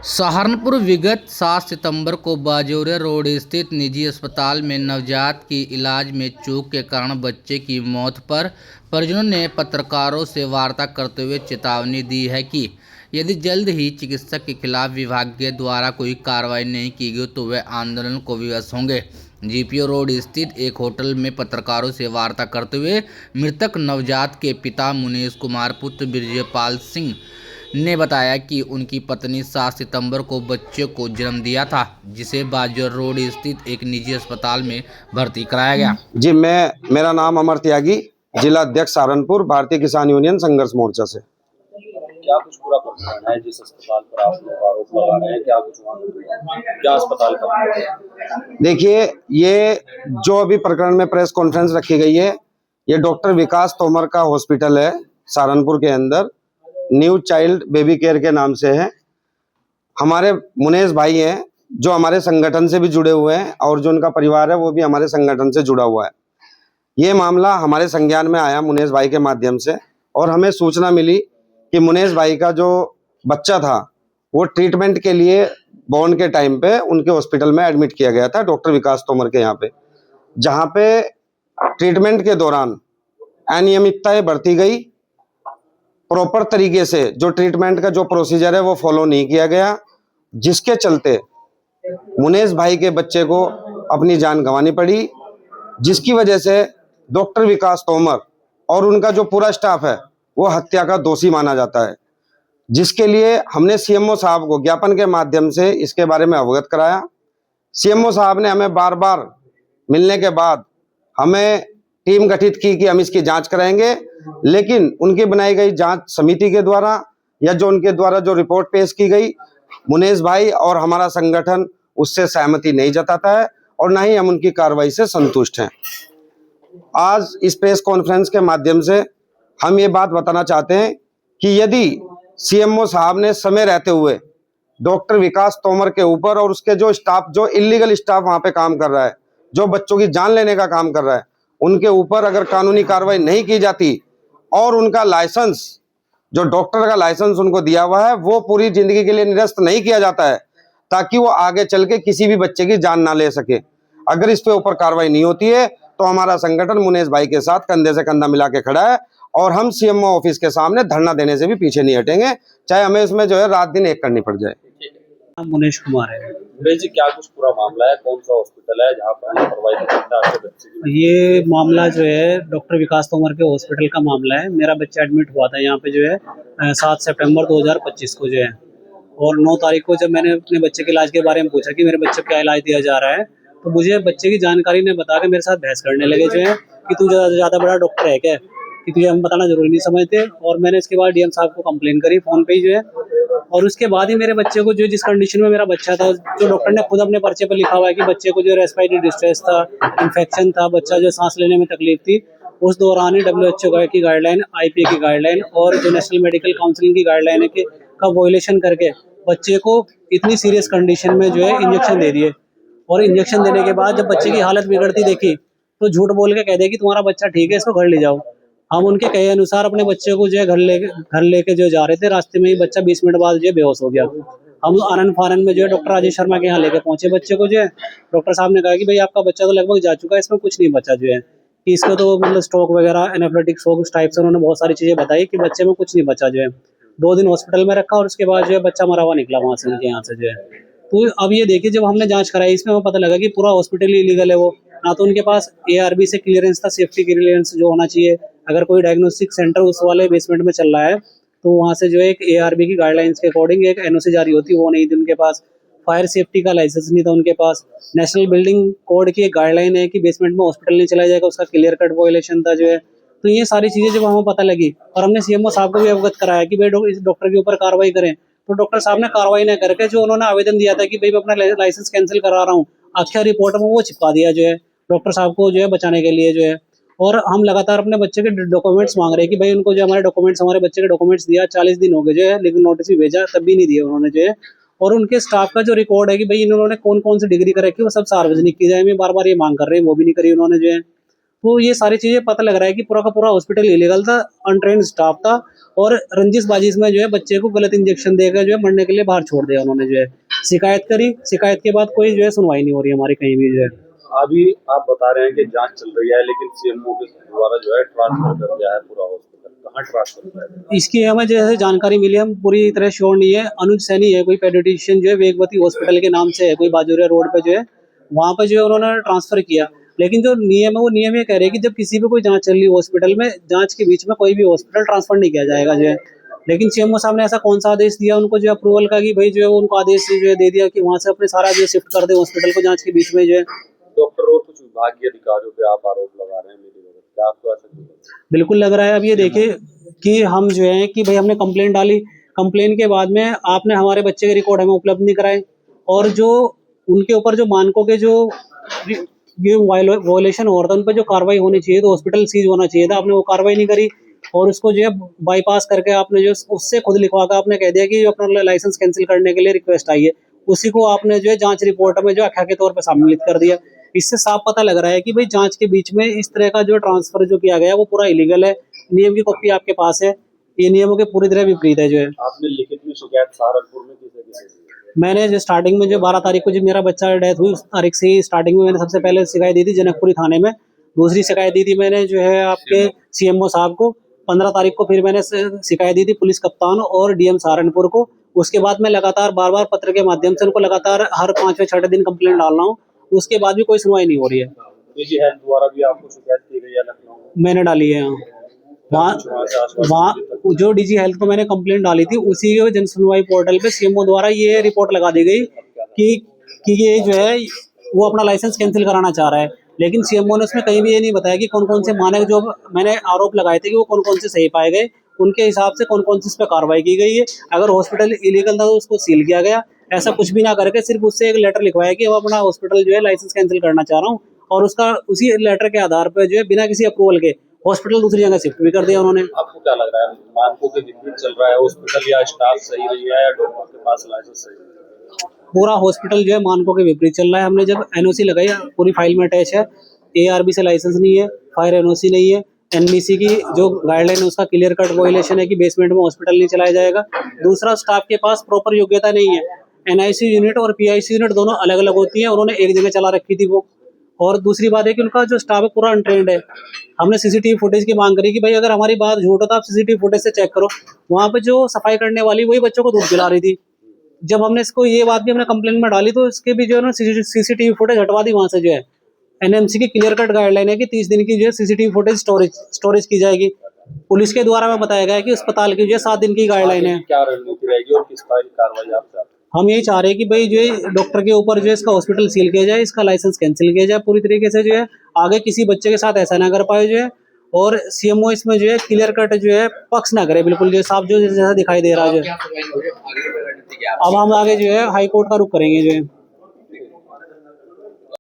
सहारनपुर विगत 7 सितंबर को बाजौरिया रोड स्थित निजी अस्पताल में नवजात की इलाज में चूक के कारण बच्चे की मौत पर परिजनों ने पत्रकारों से वार्ता करते हुए चेतावनी दी है कि यदि जल्द ही चिकित्सक के खिलाफ विभाग के द्वारा कोई कार्रवाई नहीं की गई तो वे आंदोलन को विवश होंगे। जीपीओ रोड स्थित एक होटल में पत्रकारों से वार्ता करते हुए मृतक नवजात के पिता मुनीश कुमार पुत्र ब्रिजपाल सिंह ने बताया कि उनकी पत्नी 7 सितंबर को बच्चे को जन्म दिया था, जिसे बाजौर रोड स्थित एक निजी अस्पताल में भर्ती कराया गया। जी, मेरा नाम अमर त्यागी, जिला अध्यक्ष सहारनपुर, भारतीय किसान यूनियन संघर्ष मोर्चा से। क्या कुछ पूरा प्रकरण है जिस अस्पताल पर आप लोग आरोप लगा रहे हैं? क्या कुछ वहाँ क्या अस्पताल का? देखिए, ये जो अभी प्रकरण में प्रेस कॉन्फ्रेंस रखी गई है, ये डॉक्टर विकास तोमर का हॉस्पिटल है सहारनपुर के अंदर, न्यू चाइल्ड बेबी केयर के नाम से है। हमारे मुनेश भाई हैं जो हमारे संगठन से भी जुड़े हुए हैं और जो उनका परिवार है वो भी हमारे संगठन से जुड़ा हुआ है। ये मामला हमारे संज्ञान में आया मुनेश भाई के माध्यम से, और हमें सूचना मिली कि मुनेश भाई का जो बच्चा था वो ट्रीटमेंट के लिए बॉर्न के टाइम पे उनके हॉस्पिटल में एडमिट किया गया था, डॉक्टर विकास तोमर के यहाँ पे, जहाँ पे ट्रीटमेंट के दौरान अनियमितताएं बरती गई। प्रॉपर तरीके से जो ट्रीटमेंट का जो प्रोसीजर है वो फॉलो नहीं किया गया, जिसके चलते मुनेश भाई के बच्चे को अपनी जान गंवानी पड़ी, जिसकी वजह से डॉक्टर विकास तोमर और उनका जो पूरा स्टाफ है वो हत्या का दोषी माना जाता है। जिसके लिए हमने सीएमओ साहब को ज्ञापन के माध्यम से इसके बारे में अवगत कराया। सीएमओ साहब ने हमें बार बार मिलने के बाद हमें टीम गठित की कि हम इसकी जांच कराएंगे, लेकिन उनकी बनाई गई जांच समिति के द्वारा या जो उनके द्वारा जो रिपोर्ट पेश की गई, मुनेश भाई और हमारा संगठन उससे सहमति नहीं जताता है और ना ही हम उनकी कार्रवाई से संतुष्ट हैं। आज इस प्रेस कॉन्फ्रेंस के माध्यम से हम ये बात बताना चाहते हैं कि यदि सीएमओ साहब ने समय रहते हुए डॉक्टर विकास तोमर के ऊपर और उसके जो स्टाफ, जो इलीगल स्टाफ वहां पे काम कर रहा है, जो बच्चों की जान लेने का काम कर रहा है, उनके ऊपर अगर कानूनी कार्रवाई नहीं की जाती और उनका लाइसेंस, जो डॉक्टर का लाइसेंस उनको दिया हुआ है, वो पूरी जिंदगी के लिए निरस्त नहीं किया जाता है ताकि वो आगे चल के किसी भी बच्चे की जान ना ले सके। अगर इस पे ऊपर कार्रवाई नहीं होती है तो हमारा संगठन मुनेश भाई के साथ कंधे से कंधा मिला के खड़ा है और हम सीएमओ ऑफिस के सामने धरना देने से भी पीछे नहीं हटेंगे, चाहे हमें इसमें जो है रात दिन एक करनी पड़ जाए। मुनीश कुमार है। मुनीश जी, क्या कुछ पूरा मामला है? कौन सा हॉस्पिटल है जहाँ पर लापरवाही की घटना आपके बच्चे की? ये मामला जो है डॉक्टर विकास तोमर के हॉस्पिटल का मामला है। मेरा बच्चा एडमिट हुआ था यहाँ पे जो है 7 सितंबर 2025 को जो है, और 9 तारीख को जब मैंने अपने बच्चे के इलाज के बारे में पूछा कि मेरे बच्चे को क्या इलाज दिया जा रहा है, तो मुझे बच्चे की जानकारी ने बता के मेरे साथ बहस करने लगे जो है कि तू ज़्यादा बड़ा डॉक्टर है क्या, कि तुझे हम बताना जरूरी नहीं समझते। और मैंने इसके बाद डीएम साहब को कंप्लेन करी फ़ोन पे ही जो है, और उसके बाद ही मेरे बच्चे को जो जिस कंडीशन में मेरा बच्चा था, जो डॉक्टर ने खुद अपने पर्चे पर लिखा हुआ है कि बच्चे को जो रेस्पिरेटरी डिस्ट्रेस था, इन्फेक्शन था, बच्चा जो सांस लेने में तकलीफ थी, उस दौरान ही WHO की गाइडलाइन, IPA की गाइडलाइन और जो नेशनल मेडिकल काउंसिल की गाइडलाइन है का वॉयलेशन करके बच्चे को इतनी सीरियस कंडीशन में जो है इंजेक्शन दे दिए। और इंजेक्शन देने के बाद जब बच्चे की हालत बिगड़ती देखी तो झूठ बोल के कह दे कि तुम्हारा बच्चा ठीक है, इसको घर ले जाओ। हम उनके कहे अनुसार अपने बच्चे को जो है घर लेके जो जा रहे थे, रास्ते में ही बच्चा 20 मिनट बाद जो है बेहोश हो गया। हम आनंद फानन में जो है डॉक्टर राजेश शर्मा के यहाँ लेके पहुंचे बच्चे को जो है। डॉक्टर साहब ने कहा कि भाई आपका बच्चा तो लगभग जा चुका है, इसमें कुछ नहीं बचा जो है, कि इसको तो मतलब स्ट्रोक वगैरह, एनाफिलेक्टिक स्ट्रोक टाइप से उन्होंने बहुत सारी चीज़ें बताई कि बच्चे में कुछ नहीं बचा जो है। 2 दिन हॉस्पिटल में रखा और उसके बाद जो है बच्चा मरा हुआ निकला वहाँ से, उनके यहाँ से जो है। तो अब ये देखिए, जब हमने जांच कराई इसमें हमें पता लगा कि पूरा हॉस्पिटल ही इलीगल है। वो ना तो उनके पास ARB से क्लियरेंस था, सेफ्टी क्लियरेंस जो होना चाहिए, अगर कोई डायग्नोस्टिक सेंटर उस वाले बेसमेंट में चल रहा है तो वहाँ से जो है एक ARB की गाइडलाइंस के अकॉर्डिंग एक NOC जारी होती है, वो नहीं थी उनके पास। फायर सेफ्टी का लाइसेंस नहीं था उनके पास। नेशनल बिल्डिंग कोड की एक गाइडलाइन है कि बेसमेंट में हॉस्पिटल नहीं चलाया जाएगा, उसका क्लियर कट वॉयलेशन था जो है। तो ये सारी चीज़ें जब हमें पता लगी और हमने CMO साहब को भी अवगत कराया कि भाई इस डॉक्टर के ऊपर कार्रवाई करें, तो डॉक्टर साहब ने कार्रवाई न करके जो उन्होंने आवेदन दिया था कि भाई मैं अपना लाइसेंस कैंसिल करा रहा हूँ, आखिर रिपोर्ट में वो चिपका दिया जो है डॉक्टर साहब को जो है बचाने के लिए जो है। और हम लगातार अपने बच्चे के डॉक्यूमेंट्स मांग रहे हैं कि भाई उनको जो हमारे बच्चे के डॉक्यूमेंट्स दिया, 40 दिन हो गए जो है, लेकिन नोटिस भी भेजा तब भी नहीं दिया उन्होंने जो है। और उनके स्टाफ का जो रिकॉर्ड है कि भाई इन्होंने कौन कौन सी डिग्री कर रखी है वो सब सार्वजनिक की जाए, मैं बार बार ये मांग कर रहे हैं, वो भी नहीं करी उन्होंने जो है। तो ये सारी चीज़ें पता लग रहा है कि पूरा का पूरा हॉस्पिटल इलीगल था, अनट्रेन्ड स्टाफ था और रंजिशबाजी में जो है बच्चे को गलत इंजेक्शन देकर जो है मरने के लिए बाहर छोड़ दिया उन्होंने। जो है शिकायत करी, शिकायत के बाद कोई जो है सुनवाई नहीं हो रही हमारी कहीं भी। जो है अभी आप बता रहे हैं कि जांच चल रही है, लेकिन सीएमओ के द्वारा जो है ट्रांसफर कर दिया है पूरा हॉस्पिटल, कहाँ ट्रांसफर किया है? इसकी हमें जैसे जानकारी मिली, हम पूरी तरह श्योर नहीं है। अनुज सैनी है कोई पेडियाट्रिशियन जो है वेगवती हॉस्पिटल के नाम से है, कोई बाजूरिया रोड पे जो है, वहाँ पे जो है उन्होंने ट्रांसफर किया। लेकिन जो नियम है वो नियम ये कह रहे हैं कि जब किसी पे कोई जांच चल रही है हॉस्पिटल में, जांच के बीच में कोई भी हॉस्पिटल ट्रांसफर नहीं किया जाएगा। जो है लेकिन सीएमओ साहब ने ऐसा कौन सा आदेश दिया उनको जो अप्रूवल का कि भाई जो है उनको आदेश जो है दे दिया कि वहाँ से अपने सारा जो शिफ्ट कर दे हॉस्पिटल को जांच के बीच में। जो है डॉक्टर और कुछ विभागीय अधिकारियों पे आप आरोप लगा रहे हैं मेरी वजह से, क्या आपको ऐसा क्यों लगता है? बिल्कुल लग रहा है। अब ये देखिए कि हम जो है कि भाई हमने कंप्लेंट डाली, कंप्लेन के बाद में आपने हमारे बच्चे के रिकॉर्ड हमें उपलब्ध नहीं कराए, और जो उनके ऊपर जो मानकों के जो ये वायलेशन हो रहा था उन पर जो कार्रवाई होनी चाहिए, तो हॉस्पिटल सीज होना चाहिए था, आपने वो कार्रवाई नहीं करी। और उसको जो है बाईपास करके आपने जो उससे खुद लिखवा कर आपने कह दिया कि जो अपना लाइसेंस कैंसिल करने के लिए रिक्वेस्ट आई है, उसी को आपने जो है जांच रिपोर्ट में जो आख्या के तौर पर सम्मिलित कर दिया। इससे साफ पता लग रहा है कि भाई जांच के बीच में इस तरह का जो ट्रांसफर जो किया गया वो पूरा इलीगल है। नियम की कॉपी आपके पास है, ये नियमों के पूरी तरह विपरीत है। जो है आपने लिखित में शिकायत सहारनपुर में किसे दी? मैंने जो स्टार्टिंग में जो 12 तारीख को जब मेरा बच्चा डेथ हुई उस तारीख से ही स्टार्टिंग में मैंने सबसे पहले शिकायत दी थी जनकपुरी थाने में। दूसरी शिकायत दी थी मैंने जो है आपके सीएमओ साहब को। 15 तारीख को फिर मैंने शिकायत दी थी पुलिस कप्तान और डीएम सहारनपुर को। उसके बाद मैं लगातार बार बार पत्र के माध्यम से उनको लगातार हर 5वें 6ठे दिन कंप्लेंट डाल रहा हूँ, उसके बाद भी कोई सुनवाई नहीं हो रही है। निजी हेल्थ द्वारा भी आपको शिकायत की गई है लखनऊ में? मैंने डाली है वहाँ जो डीजी हेल्थ को मैंने कंप्लेंट डाली थी, उसी जन सुनवाई पोर्टल पे सीएमओ द्वारा ये रिपोर्ट लगा दी गई कि ये जो है वो अपना लाइसेंस कैंसिल कराना चाह रहा है। लेकिन सीएमओ ने उसमें कहीं भी ये नहीं बताया कि कौन कौन से मानक जो मैंने आरोप लगाए थे कि वो कौन कौन से सही पाए गए, उनके हिसाब से कौन कौन सी इस पर कार्रवाई की गई है। अगर हॉस्पिटल इलीगल था तो उसको सील किया गया, ऐसा कुछ भी ना करके सिर्फ उससे एक लेटर लिखवाया कि वो अपना हॉस्पिटल जो है लाइसेंस कैंसिल करना चाह रहा हूँ, और उसका उसी लेटर के आधार पर जो है बिना किसी अप्रूवल के हॉस्पिटल दूसरी जगह शिफ्ट भी कर दिया उन्होंने। आपको क्या लग रहा है, मानकों के विपरीत चल रहा है हॉस्पिटल, या स्टाफ सही रही है, या डॉक्टर के पास लाइसेंस सही है? पूरा हॉस्पिटल जो है मानकों के विपरीत चल रहा है। हमने जब एनओसी लगाई पूरी फाइल में अटैच है, एआरबी से लाइसेंस नहीं है, फायर एनओसी नहीं है, एनबीसी की जो गाइडलाइन है उसका क्लियर कट वायलेशन है कि बेसमेंट में हॉस्पिटल नहीं चलाया जाएगा। दूसरा, स्टाफ के पास प्रॉपर योग्यता नहीं है। एनआईसी यूनिट और पीआईसी यूनिट दोनों अलग अलग होती है, उन्होंने एक जगह चला रखी थी वो। और दूसरी बात है कि उनका जो स्टाफ है पूरा अनट्रेंड है। हमने सीसीटीवी फुटेज की मांग करी कि भाई अगर हमारी बात झूठ हो तो आप सीसीटीवी फुटेज से चेक करो। वहाँ पे जो सफाई करने वाली वही बच्चों को दूध पिला रही थी। जब हमने इसको ये बात भी हमने कंप्लेंट में डाली तो इसके भी जो है ना सीसीटीवी फुटेज हटवा दी वहाँ से। जो है एनएमसी की क्लियर कट गाइडलाइन है कि 30 दिन की जो है सीसीटीवी फुटेज स्टोरेज की जाएगी। पुलिस के द्वारा में बताया गया है कि अस्पताल की जो है 7 दिन की गाइडलाइन है। क्या रणनीति रहेगी और किस तरह की कार्रवाई आप चाहते हैं? हम यही चाह रहे हैं कि भाई जो है डॉक्टर के ऊपर जो है इसका हॉस्पिटल सील किया जाए, इसका लाइसेंस कैंसिल किया जाए पूरी तरीके से। जो है आगे किसी बच्चे के साथ ऐसा ना कर पाए। जो है और सीएमओ इसमें जो है क्लियर कट जो है पक्ष ना करे, बिल्कुल जो साफ जो जैसा दिखाई दे रहा है। जो अब हम आगे जो है हाई कोर्ट का रुख करेंगे। जो है